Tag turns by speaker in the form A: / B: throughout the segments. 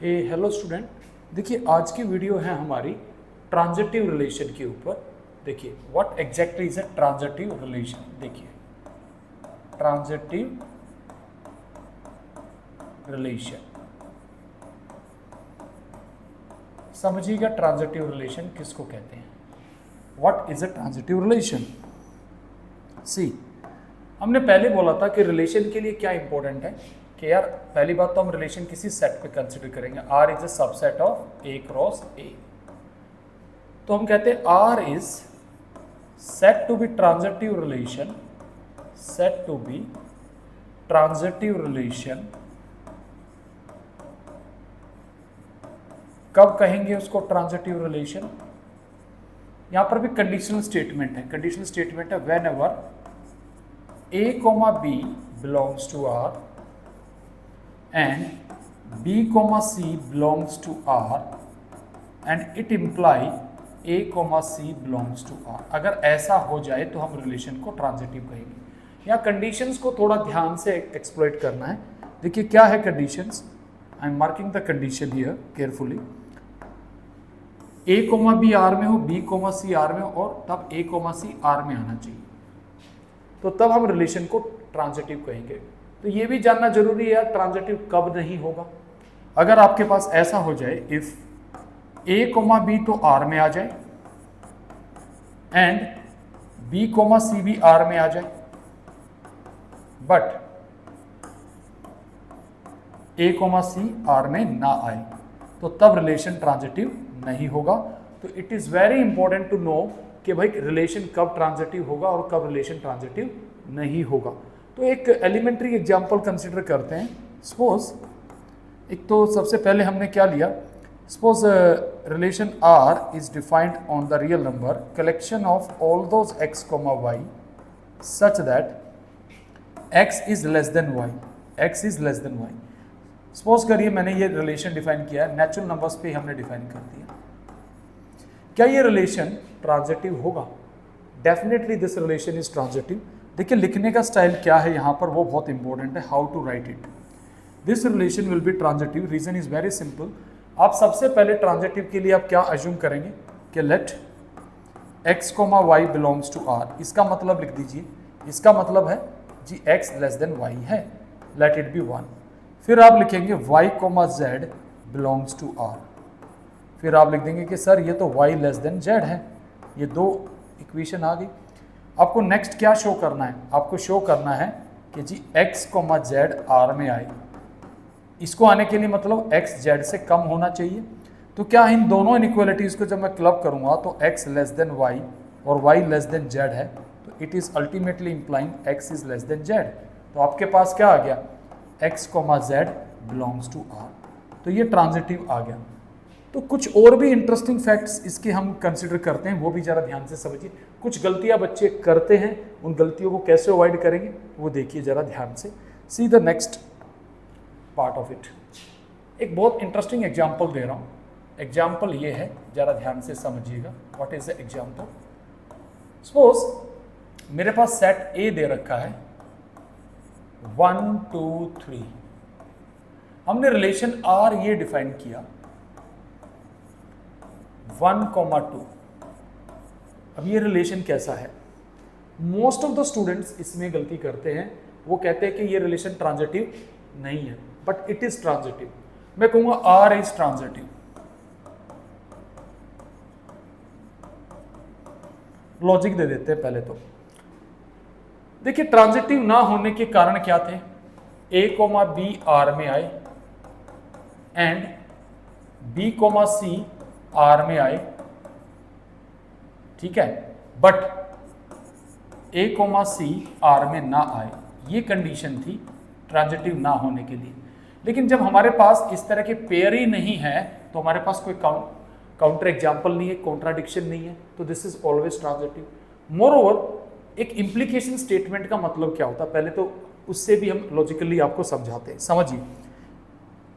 A: Hello student, देखिए आज की वीडियो है हमारी ट्रांजिटिव रिलेशन के ऊपर। देखिए what exactly is a transitive relation. देखिए ट्रांजिटिव रिलेशन, समझिएगा ट्रांजिटिव रिलेशन किसको कहते हैं। What is a transitive relation. See, हमने पहले बोला था कि रिलेशन के लिए क्या इंपॉर्टेंट है कि यार पहली बात तो हम रिलेशन किसी सेट पे कंसिडर करेंगे। R is a subset of A cross A. तो हम कहते हैं R is set to be transitive relation, set to be transitive relation. कब कहेंगे उसको ट्रांजिटिव रिलेशन? यहां पर भी कंडीशनल स्टेटमेंट है। कंडीशनल स्टेटमेंट है whenever A comma B belongs to R and B, C belongs to R and it imply A, C belongs to R। अगर ऐसा हो जाए तो हम रिलेशन को ट्रांजिटिव कहेंगे। यहाँ कंडीशंस को थोड़ा ध्यान से एक्सप्लोइट करना है। देखिए क्या है conditions, I am marking the condition here carefully. A, B R में हो, B, C R में हो और तब A, C R में आना चाहिए, तो तब हम रिलेशन को ट्रांजिटिव कहेंगे। तो ये भी जानना जरूरी है यार ट्रांजिटिव कब नहीं होगा। अगर आपके पास ऐसा हो जाए इफ ए कोमा बी तो आर में आ जाए एंड बी कोमा सी भी आर में आ जाए, but A comma C R में ना आए, तो तब रिलेशन ट्रांजिटिव नहीं होगा। तो it is very important to know कि भाई रिलेशन कब ट्रांजिटिव होगा और कब रिलेशन ट्रांजिटिव नहीं होगा। तो एक एलिमेंट्री एग्जांपल कंसिडर करते हैं। सपोज एक तो सबसे पहले हमने क्या लिया, suppose relation R is defined on the real number collection of all those x comma y such that x is less than y, x is less than y. Suppose करिए मैंने ये रिलेशन डिफाइन किया है, natural numbers पे हमने define कर दिया। क्या ये रिलेशन ट्रांजिटिव होगा? Definitely this relation is transitive. देखिए लिखने का स्टाइल क्या है यहाँ पर वो बहुत इंपॉर्टेंट है, how to write it. This relation will be transitive, reason is very simple. आप सबसे पहले ट्रांजिटिव के लिए आप क्या अज्यूम करेंगे कि let x comma y belongs to R. इसका मतलब लिख दीजिए, इसका मतलब है जी एक्स लेस देन वाई है, लेट इट बी 1। फिर आप लिखेंगे y comma z belongs to R. फिर आप लिख देंगे कि सर ये तो वाई लेस देन जेड है। ये दो इक्वेशन आ गई। आपको नेक्स्ट क्या शो करना है? आपको शो करना है कि जी x, z R में आए। इसको आने के लिए मतलब x z से कम होना चाहिए। तो क्या इन दोनों इनइक्वालिटीज को जब मैं क्लब करूंगा तो x लेस देन y और y लेस देन z है, तो it is ultimately implying x is less than z। तो आपके पास क्या आ गया, x, z belongs to R। तो ये ट्रांजिटिव आ गया। तो कुछ और भी इंटरेस्टिंग फैक्ट्स इसके हम कंसिडर करते हैं, वो भी ज़रा ध्यान से समझिए। कुछ गलतियां बच्चे करते हैं, उन गलतियों को कैसे अवॉइड करेंगे वो देखिए ज़रा ध्यान से। See the next part of it. एक बहुत इंटरेस्टिंग एग्जांपल दे रहा हूँ। एग्जांपल ये है, ज़रा ध्यान से समझिएगा। What is the example? Suppose मेरे पास सेट ए दे रखा है 1 2 3। हमने रिलेशन आर ये डिफाइन किया 1,2। अब ये रिलेशन कैसा है? मोस्ट ऑफ द स्टूडेंट्स इसमें गलती करते हैं, वो कहते हैं कि ये रिलेशन ट्रांजिटिव नहीं है, बट इट इज ट्रांजिटिव। मैं कहूंगा आर इज ट्रांजिटिव। लॉजिक दे देते हैं पहले तो। देखिए ट्रांजिटिव ना होने के कारण क्या थे? ए कोमा बी आर में आए and B comma C R में आए, ठीक है, but A comma C R में ना आए। ये कंडीशन थी ट्रांजिटिव ना होने के लिए। लेकिन जब हमारे पास इस तरह के पेयर ही नहीं है तो हमारे पास कोई काउंटर एग्जाम्पल नहीं है, कॉन्ट्राडिक्शन नहीं है, तो this is always transitive. More over एक इम्प्लीकेशन स्टेटमेंट का मतलब क्या होता है पहले तो उससे भी हम लॉजिकली आपको समझाते हैं। समझिए,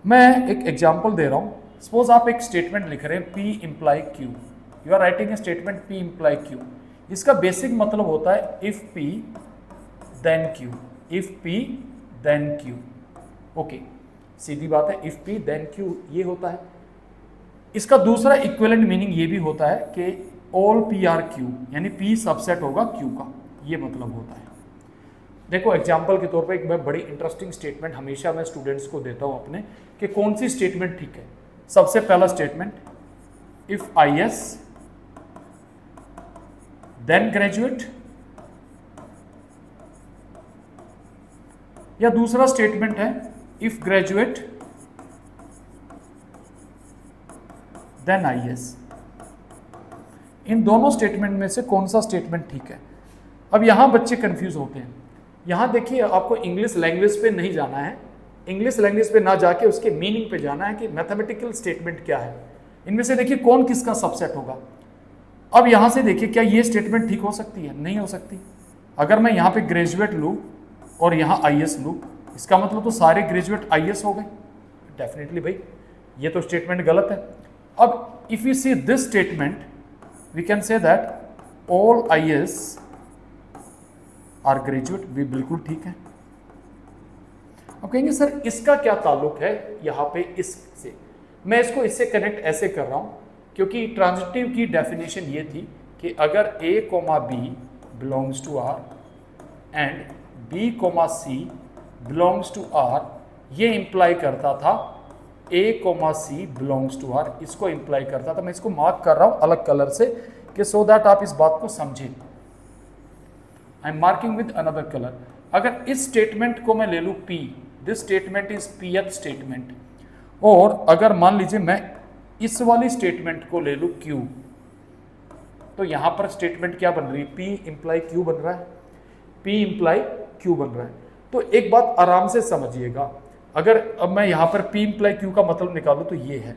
A: मैं एक एग्जाम्पल दे रहा हूं। सपोज आप एक स्टेटमेंट लिख रहे हैं P imply Q, you are writing a statement P imply Q। इसका बेसिक मतलब होता है if P then Q, if P then Q। Okay, सीधी बात है, इफ P देन Q ये होता है। इसका दूसरा इक्विवेलेंट मीनिंग ये भी होता है कि ऑल P आर Q, यानी P सबसेट होगा Q का, ये मतलब होता है। देखो एग्जाम्पल के तौर पे एक मैं बड़ी इंटरेस्टिंग स्टेटमेंट हमेशा मैं स्टूडेंट्स को देता हूँ अपने, कि कौन सी स्टेटमेंट ठीक है। सबसे पहला statement, if IS then graduate, या दूसरा स्टेटमेंट है इफ ग्रेजुएट देन IS। इन दोनों स्टेटमेंट में से कौन सा स्टेटमेंट ठीक है। अब यहां बच्चे कंफ्यूज होते हैं। यहां देखिए, आपको इंग्लिश लैंग्वेज पे नहीं जाना है, इंग्लिश लैंग्वेज पे ना जाके उसके मीनिंग पे जाना है कि मैथमेटिकल स्टेटमेंट क्या है। इनमें से देखिए कौन किसका सबसेट होगा। अब यहां से देखिए, क्या ये स्टेटमेंट ठीक हो सकती है? नहीं हो सकती। अगर मैं यहां पे ग्रेजुएट लूं और यहां IS लूं, इसका मतलब तो सारे ग्रेजुएट IS हो गए। डेफिनेटली भाई ये तो स्टेटमेंट गलत है। अब if you see this statement, we can say that all IS are graduate, भी बिल्कुल ठीक है। अब कहेंगे सर इसका क्या ताल्लुक है यहाँ पे इससे। मैं इसको इससे कनेक्ट ऐसे कर रहा हूँ क्योंकि ट्रांजिटिव की डेफिनेशन ये थी कि अगर A, B belongs to R and B, C belongs to R, ये इंप्लाई करता था A, C belongs to R, इसको इंप्लाई करता था। मैं इसको मार्क कर रहा हूँ अलग कलर से कि सो दैट आप इस बात को समझें। I am marking with another colour. अगर इस स्टेटमेंट को मैं ले लूँ P, this statement is Pth statement, और अगर मान लीजिए मैं इस वाली स्टेटमेंट को ले लूँ Q, तो यहां पर स्टेटमेंट क्या बन रही है? P इंप्लाई Q बन रहा है, P इंप्लाई Q बन रहा है। तो एक बात आराम से समझिएगा, अगर अब मैं यहां पर P इंप्लाई Q का मतलब निकालूं तो ये है।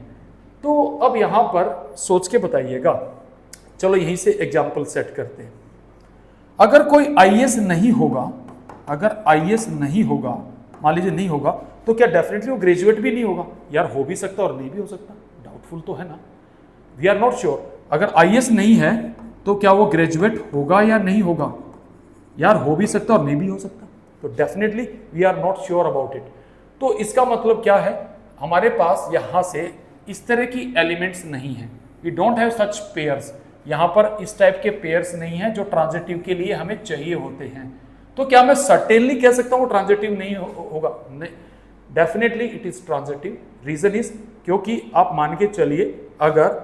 A: तो अब यहां पर सोच के बताइएगा, चलो यहीं से एग्जाम्पल सेट करते हैं। अगर कोई IS नहीं होगा, अगर IS नहीं होगा, मान लीजिए नहीं होगा, तो क्या डेफिनेटली वो ग्रेजुएट भी नहीं होगा? यार हो भी सकता और नहीं भी हो सकता, डाउटफुल तो है ना, वी आर नॉट श्योर। अगर IS नहीं है तो क्या वो ग्रेजुएट होगा या नहीं होगा? यार हो भी सकता और नहीं भी हो सकता, तो definitely we are not sure about it. तो इसका मतलब क्या है, हमारे पास यहां से इस तरह की एलिमेंट्स नहीं है, we don't have such pairs. यहां पर इस टाइप के पेयर्स नहीं है जो ट्रांजिटिव के लिए हमें चाहिए होते हैं। तो क्या मैं सर्टेनली कह सकता हूं ट्रांजिटिव नहीं होगा? नहीं, definitely it is transitive. Reason is, क्योंकि आप मान के चलिए अगर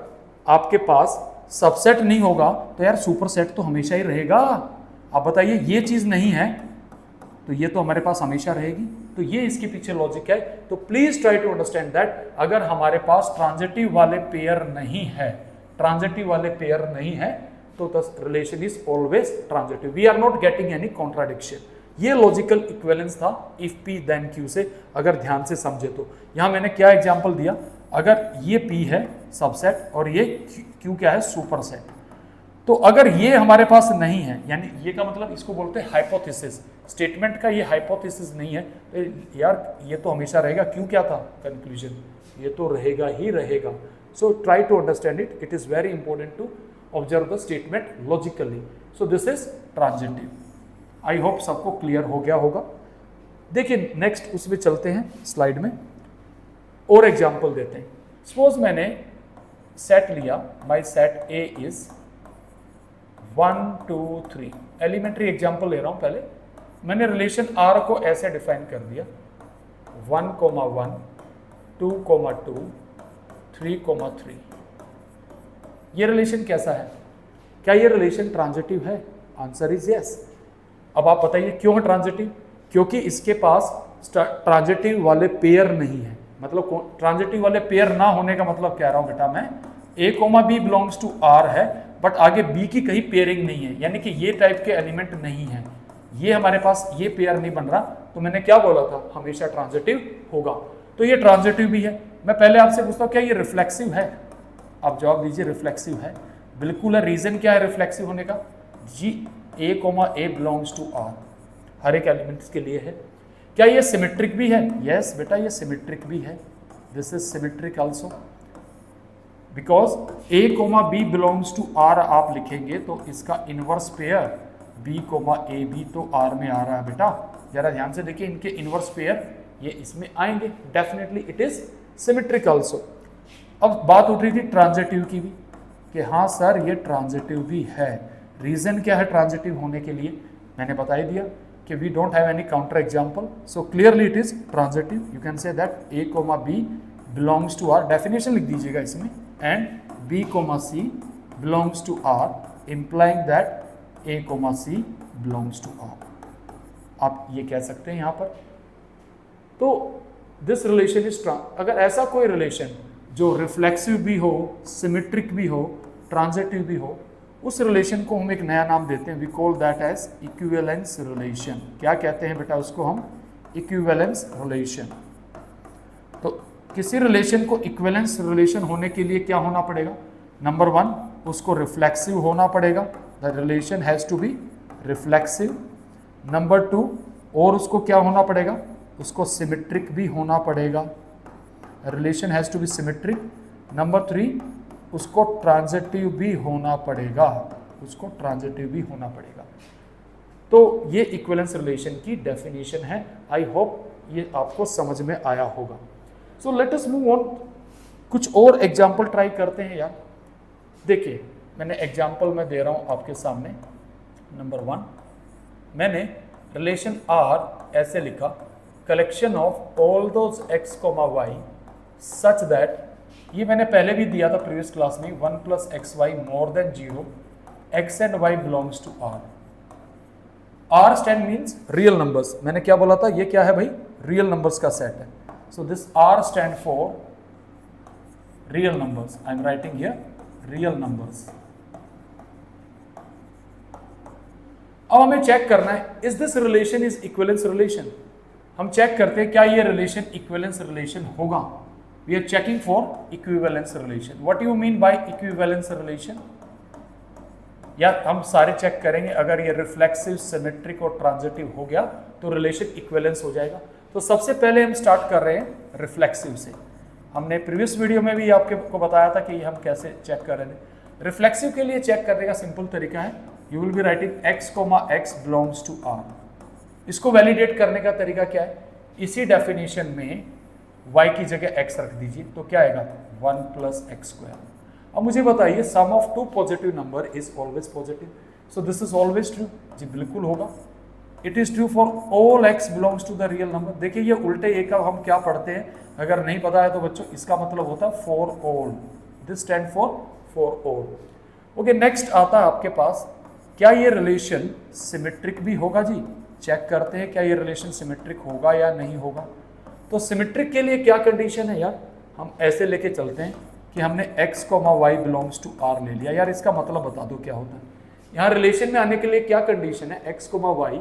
A: आपके पास सबसेट नहीं होगा तो यार सुपरसेट तो हमेशा ही रहेगा। आप बताइए, ये चीज नहीं है तो ये तो हमारे पास हमेशा रहेगी। तो ये इसके पीछे लॉजिक है। तो please try to understand that अगर हमारे पास ट्रांजिटिव वाले पेयर नहीं है, ट्रांजिटिव वाले पेयर नहीं है, तो the relation is always transitive. We are not getting any contradiction. ये लॉजिकल इक्विवेलेंस था इफ P देन Q से, अगर ध्यान से समझे तो। यहां मैंने क्या एग्जांपल दिया, अगर ये P है सबसेट और ये Q क्या है? सुपरसेट। तो अगर ये हमारे पास नहीं है, यानी ये का मतलब इसको बोलते हैं हाइपोथेसिस, स्टेटमेंट का ये हाइपोथेसिस नहीं है, तो यार ये तो हमेशा रहेगा। क्यों क्या था कंक्लूजन? ये तो रहेगा ही रहेगा। So try to understand it, it is very important to observe the statement logically. So this is transitive. I hope सबको क्लियर हो गया होगा। देखिए नेक्स्ट उसमें चलते हैं स्लाइड में, और एग्जाम्पल देते हैं। सपोज मैंने सेट लिया, my set A is 1 2 3, elementary example ले रहा हूं। पहले मैंने रिलेशन R को ऐसे डिफाइन कर दिया, 1, 1, 2, 2, 3, 3। ये रिलेशन कैसा है? क्या ये रिलेशन ट्रांजिटिव है? Answer is yes. अब आप बताइए क्यों है ट्रांजिटिव? क्योंकि इसके पास ट्रांजिटिव वाले पेयर नहीं है। मतलब ट्रांजिटिव वाले पेयर ना होने का मतलब कह रहा हूं बेटा मैं, A, B belongs to R है, बट आगे B की कहीं पेयरिंग नहीं है, यानी कि ये टाइप के एलिमेंट नहीं है, ये हमारे पास ये पेयर नहीं बन रहा। तो मैंने क्या बोला था? हमेशा ट्रांजिटिव होगा। तो ये ट्रांजिटिव भी है। मैं पहले आपसे पूछता हूं क्या ये रिफ्लेक्सिव है? आप जवाब दीजिए, रिफ्लेक्सिव है। बिल्कुल है। रीजन क्या है रिफ्लेक्सिव होने का? जी, A, बिलोंग्स टू R हर एक एलिमेंट्स के लिए है। क्या ये सिमेट्रिक भी है? यस बेटा, ये सिमेट्रिक भी है। This is symmetric also, because A, B belongs to R आप लिखेंगे तो इसका इनवर्स पेयर B, A भी तो R में आ रहा है बेटा। जरा ध्यान से देखिए, इनके इनवर्स पेयर ये इसमें आएंगे, definitely it is symmetric also. अब बात उठ रही थी ट्रांजिटिव की भी कि हाँ सर ये ट्रांजिटिव भी है। रीजन क्या है ट्रांजिटिव होने के लिए, मैंने बता ही दिया कि we don't have any counter example, so clearly it is transitive. You can say that A comma B belongs to R, definition लिख दीजिएगा इसमें, and B comma C belongs to R, implying that A comma C belongs to R. आप ये कह सकते हैं यहाँ पर। तो दिस रिलेशन इज अगर ऐसा कोई रिलेशन जो रिफ्लेक्सिव भी हो, सिमेट्रिक भी हो, ट्रांजिटिव भी हो, उस रिलेशन को हम एक नया नाम देते हैं, we call that as equivalence relation. क्या कहते हैं बेटा उसको हम? Equivalence relation. तो किसी रिलेशन को इक्विवेलेंस रिलेशन होने के लिए क्या होना पड़ेगा? नंबर 1, उसको रिफ्लेक्सिव होना पड़ेगा, the relation has to be reflexive. Number 2, और उसको क्या होना पड़ेगा? उसको सिमेट्रिक भी होना पड़ेगा, relation has to be symmetric. Number 3, उसको ट्रांजिटिव भी होना पड़ेगा, उसको ट्रांजिटिव भी होना पड़ेगा। तो ये इक्विवेलेंस रिलेशन की डेफिनेशन है। आई होप ये आपको समझ में आया होगा। So let us move on, कुछ और एग्जाम्पल ट्राई करते हैं यार। देखिए मैंने एग्जाम्पल में दे रहा हूं आपके सामने। नंबर 1, मैंने रिलेशन आर ऐसे लिखा, collection of all those x comma y such that, ये मैंने पहले भी दिया था प्रीवियस क्लास में, 1 + xy more than 0, x and y belongs to r। r stand means real numbers. मैंने क्या बोला था? ये क्या है भाई? रियल नंबर्स का सेट है। So this r stand for real numbers. I am writing here real numbers. अब हमें चेक करना है, is this relation is equivalence relation. हम चेक करते हैं क्या ये रिलेशन इक्विवेलेंस रिलेशन होगा। We are checking for equivalence relation. What do you mean by equivalence relation? यार हम सारे चेक करेंगे, अगर ये रिफ्लेक्सिव, सिमेट्रिक और ट्रांजिटिव हो गया तो रिलेशन इक्विवेलेंस हो जाएगा। तो सबसे पहले हम स्टार्ट कर रहे हैं रिफ्लेक्सिव से। हमने प्रीवियस वीडियो में भी आपको बताया था कि हम कैसे चेक कर रहे थे। रिफ्लेक्सिव के लिए चेक करने का सिंपल तरीका है, you will be writing x, x belongs to r। इसको वैलिडेट करने का तरीका क्या है? इसी डेफिनेशन में y की जगह x रख दीजिए, तो क्या आएगा? 1 + x²। अब मुझे बताइए, sum of 2 positive number is always positive, so this is always true. जी बिल्कुल होगा। It is true for all x belongs to the real number. देखिए ये उल्टे ए का हम क्या पढ़ते हैं, अगर नहीं पता है तो बच्चों इसका मतलब होता है for all, this stand for all. Okay, next आता है आपके पास, क्या ये रिलेशन सिमेट्रिक भी होगा? जी चेक करते हैं क्या ये रिलेशन सिमेट्रिक होगा या नहीं होगा। तो सिमेट्रिक के लिए क्या कंडीशन है यार? हम ऐसे लेके चलते हैं कि हमने x, y belongs to r ले लिया। यार इसका मतलब बता दो क्या होता है। यहाँ रिलेशन में आने के लिए क्या कंडीशन है? x, y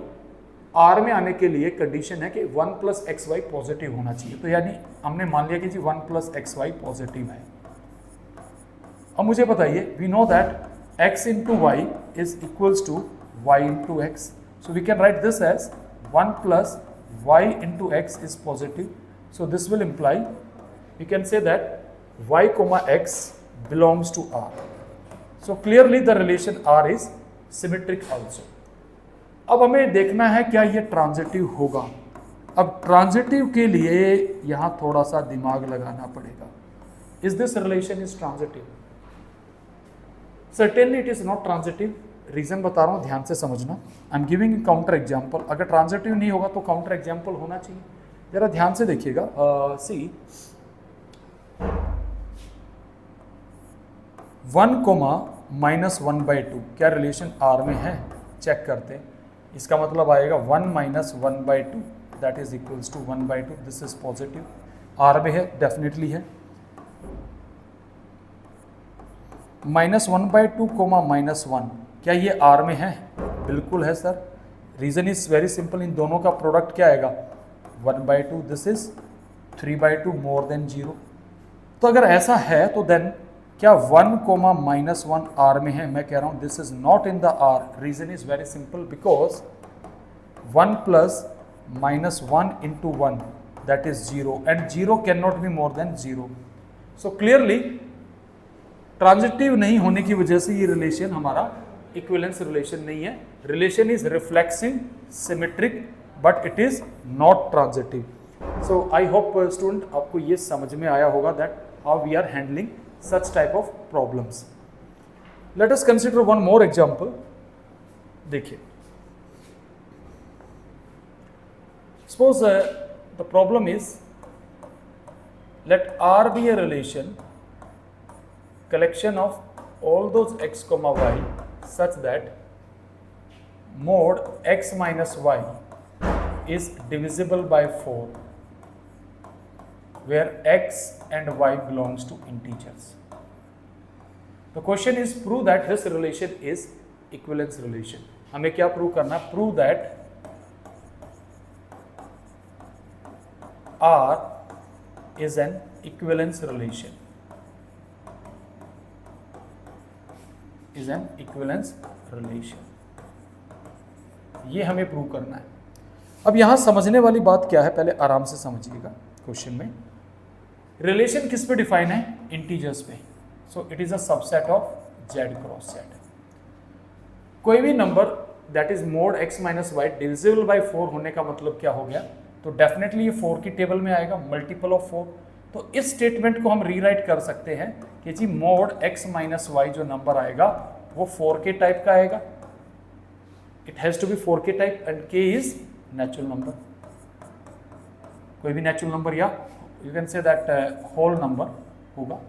A: r में आने के लिए कंडीशन है कि 1 + xy पॉजिटिव होना चाहिए। तो यानी हमने मान लिया कि जी 1 + xy पॉजिटिव है। अब मुझे बताइए, we know that x × y is equals to y × x, so we can write this as 1 + y × x is positive, so this will imply we can say that y, x belongs to r, so clearly the relation r is symmetric also. अब हमें देखना है क्या ये transitive होगा। अब transitive के लिए यहाँ थोड़ा सा दिमाग लगाना पड़ेगा। Is this relation is transitive? Certainly it is not transitive. Reason बता रहा हूँ, ध्यान से समझना। I am giving counter example. अगर ट्रांजिटिव नहीं होगा तो काउंटर एग्जाम्पल होना चाहिए। जरा ध्यान से देखिएगा। सी 1, -1/2 क्या रिलेशन r में है? चेक करते हैं। इसका मतलब आएगा 1 - 1/2 that is equals to 1/2। This is positive, r में है, डेफिनेटली है। -1/2, -1 क्या ये r में है? बिल्कुल है sir. Reason is very simple, इन दोनों का प्रोडक्ट क्या आएगा? 1/2, दिस इज 3/2 मोर देन 0। तो अगर ऐसा है तो देन क्या 1, -1 r में है? मैं कह रहा हूं this is not in the r। Reason is very simple, because 1 + -1 × 1 that is 0 and 0 can not be more than 0। So clearly transitive नहीं होने की वजह से ये रिलेशन हमारा इक्विवेलेंस रिलेशन नहीं है। Relation is reflexive, symmetric, but it is not transitive. So I hope student आपको ये समझ में आया होगा that how we are handling such type of problems. Let us consider one more example. देखिए, suppose the problem is, let R be a relation collection of all those x comma y such that mod x minus y is divisible by 4 where x and y belongs to integers. The question is prove that this relation is equivalence relation. हमें क्या prove करना है? Prove that R is an equivalence relation. Is an equivalence relation. ये हमें prove करना है. अब यहां समझने वाली बात क्या है, पहले आराम से समझिएगा. क्वेश्चन में रिलेशन किस पे डिफाइन है? इंटीजर्स पे. So it is a subset of z cross z. कोई भी number that is mod x minus y divisible by 4 होने का मतलब क्या हो गया? तो डेफिनेटली ये 4 की टेबल में आएगा, मल्टीपल ऑफ 4. तो इस स्टेटमेंट को हम रीराइट कर सकते हैं कि जी मोड x माइनस वाई जो नंबर आएगा वो 4 के टाइप का आएगा. इट हैज टू बी 4 के type and k is natural number. कोई भी नेचुरल नंबर या you can say that whole number होगा.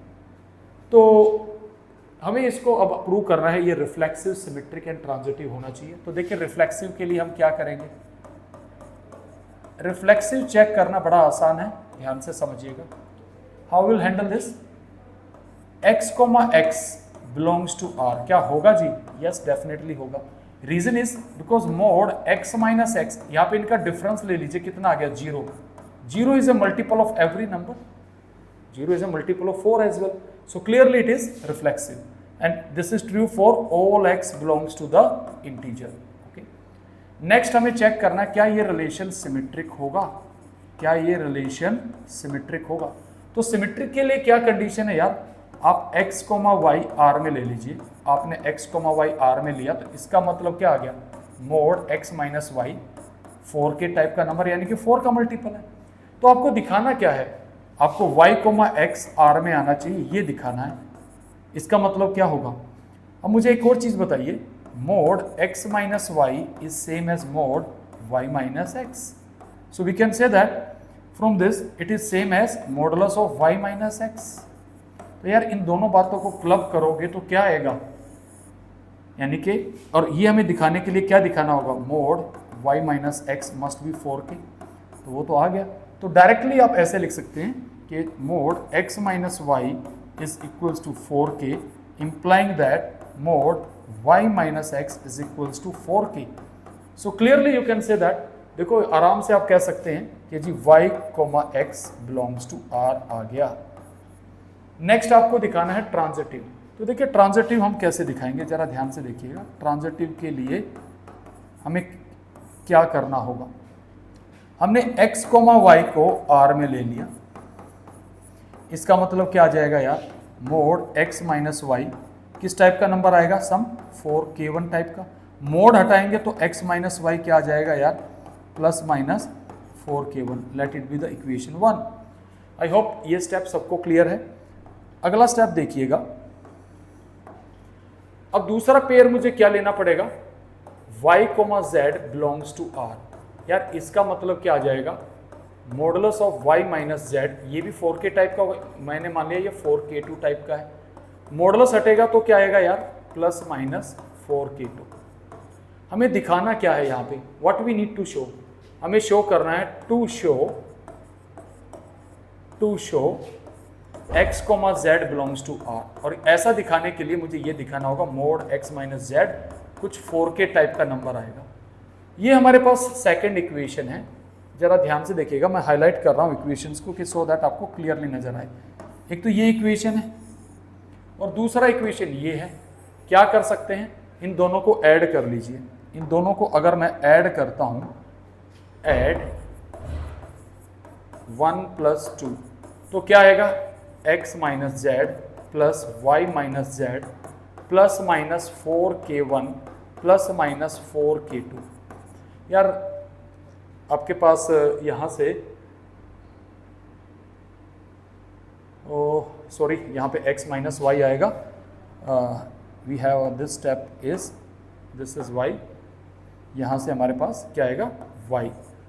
A: तो हमें इसको अब प्रूव करना है, ये रिफ्लेक्सिव, सिमेट्रिक एंड ट्रांजिटिव होना चाहिए. तो देखिए रिफ्लेक्सिव के लिए हम क्या करेंगे? रिफ्लेक्सिव चेक करना बड़ा आसान है, ध्यान से समझिएगा. How will handle this? x comma x belongs to r. क्या होगा जी? यस, डेफिनेटली होगा. Reason is because mod x minus x, यहाँ पे इनका डिफरेंस ले लीजिए, कितना आ गया? 0. 0 is a multiple of every number. 0 is a multiple of 4 as well. So clearly it is reflexive. And this is true for all x belongs to the integer. Okay. Next हमें check करना है क्या ये relation symmetric होगा? क्या ये relation symmetric होगा? तो सिमेट्रिक के लिए क्या कंडीशन है यार? आप x, y r में ले लीजिए. आपने x, y r में लिया तो इसका मतलब क्या आ गया? मोड x माइनस वाई 4 के टाइप का नंबर, यानी कि 4 का मल्टीपल है. तो आपको दिखाना क्या है? आपको y, x r में आना चाहिए, ये दिखाना है. इसका मतलब क्या होगा? अब मुझे एक और चीज बताइए. Mod x minus y is same as mod y minus x. So we can say that from this it is same as modulus of y minus x. तो यार इन दोनों बातों को क्लब करोगे तो क्या आएगा? यानी कि, और ये हमें दिखाने के लिए क्या दिखाना होगा? Mode y minus x must be 4k. तो वो तो आ गया. तो डायरेक्टली आप ऐसे लिख सकते हैं कि mod x minus y is equals to 4k, implying that mod y minus x is equals to 4k. So clearly you can say that. देखो आराम से आप कह सकते हैं कि जी y, x belongs to r आ गया. नेक्स्ट आपको दिखाना है ट्रांजिटिव. तो देखिए ट्रांजिटिव हम कैसे दिखाएंगे, जरा ध्यान से देखिएगा. ट्रांजिटिव के लिए हमें क्या करना होगा? हमने x, y को r में ले लिया. इसका मतलब क्या आ जाएगा यार? मोड x माइनस वाई किस टाइप का नंबर आएगा? सम 4k1 टाइप का. मोड हटाएंगे तो x माइनस वाई क्या आ जाएगा यार? Plus minus 4k1. Late it be the equation 1. I hope ये स्टेप सबको क्लियर है. अगला स्टेप देखिएगा. अब दूसरा पेयर मुझे क्या लेना पड़ेगा? y, z belongs to r. यार इसका मतलब क्या आ जाएगा? Modulus of y minus z, ये भी 4k टाइप का होगा. मैंने मान लिया ये 4k2 टाइप का है. मॉडुलस हटेगा तो क्या आएगा यार? Plus minus 4k2. हमें दिखाना क्या है यहाँ पे? What we need to show? हमें शो करना है to show x, z belongs to r. और ऐसा दिखाने के लिए मुझे ये दिखाना होगा मोड x माइनस z कुछ 4k टाइप का नंबर आएगा. ये हमारे पास सेकेंड इक्वेशन है. जरा ध्यान से देखिएगा, मैं हाईलाइट कर रहा हूँ इक्वेशंस को कि सो दैट आपको क्लियरली नजर आए. एक तो ये इक्वेशन है और दूसरा इक्वेशन ये है. क्या कर सकते हैं? इन दोनों को ऐड कर लीजिए. इन दोनों को अगर मैं ऐड करता हूँ, ऐड 1 प्लस 2, तो क्या आएगा? x minus z plus y minus z plus minus 4k1 plus minus 4k2. यार आपके पास यहाँ से सॉरी यहाँ पे x माइनस वाई आएगा, we have this step is this is y, यहाँ से हमारे पास क्या आएगा y,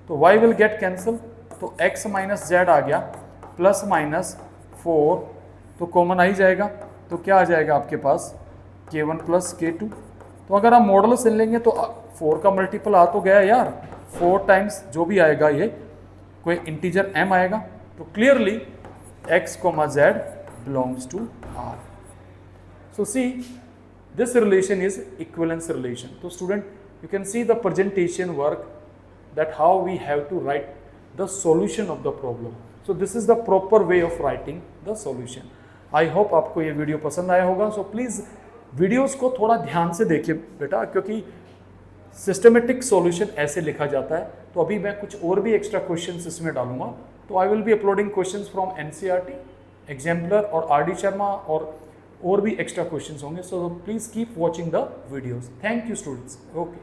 A: तो y विल गेट कैंसिल, तो x माइनस जेड आ गया प्लस माइनस 4, तो कॉमन आ ही जाएगा, तो क्या आ जाएगा आपके पास k1 प्लस k2। तो अगर आप मॉडल से लेंगे तो 4 का मल्टीपल आ तो गया यार, 4 टाइम्स जो भी आएगा ये कोई इंटीजर m आएगा, तो clearly x, z belongs to R. So see, this relation is equivalence relation. So student, you can see the presentation work, that how we have to write the solution of the problem. So this is the proper way of writing the solution. I hope आपको ये video पसंद आया होगा। So please videos को थोड़ा ध्यान से देखिए बेटा, क्योंकि सिस्टमेटिक सॉल्यूशन ऐसे लिखा जाता है। तो अभी मैं कुछ और भी एक्स्ट्रा क्वेश्चंस इसमें डालूंगा, तो I will be uploading questions from NCERT, exemplar और आरडी शर्मा, और भी एक्स्ट्रा क्वेश्चंस होंगे। So please keep watching the videos. Thank you students. Okay.